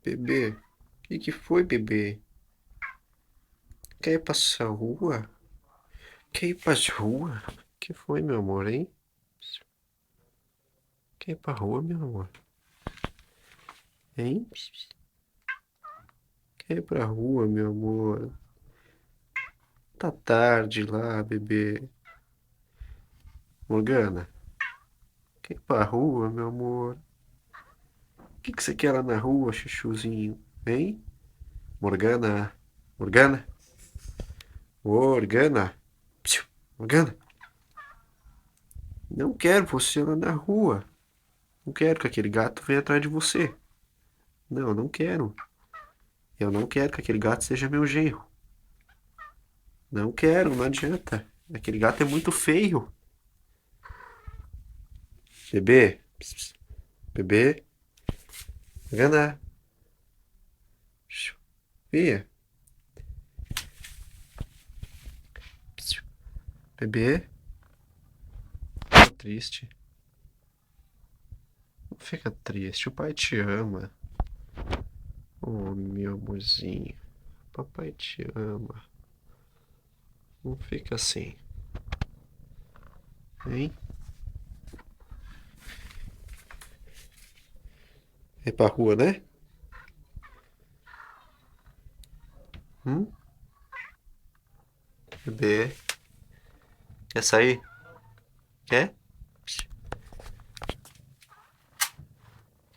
Bebê, que foi, bebê? Quer ir pra essa rua? Quer ir pra rua? Que foi, meu amor, hein? Quer ir pra rua, meu amor? Hein? Quer ir pra rua, meu amor? Tá tarde lá, bebê. Morgana, quer ir pra rua, meu amor? O que você quer lá na rua, chuchuzinho? Hein? Morgana? Morgana? Morgana? Psiu, Morgana? Não quero você lá na rua. Não quero que aquele gato venha atrás de você. Não, não quero. Eu não quero que aquele gato seja meu genro. Não quero, não adianta. Aquele gato é muito feio. Bebê, pss, pss, bebê, Morgana, Xiu, Via, Psiu, bebê, tô triste. Não fica triste, o pai te ama. Oh, meu amorzinho, papai te ama. Não fica assim, hein? É pra rua, né? Hum? Bebê, quer sair? Quer?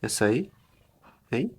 Quer sair? Hein?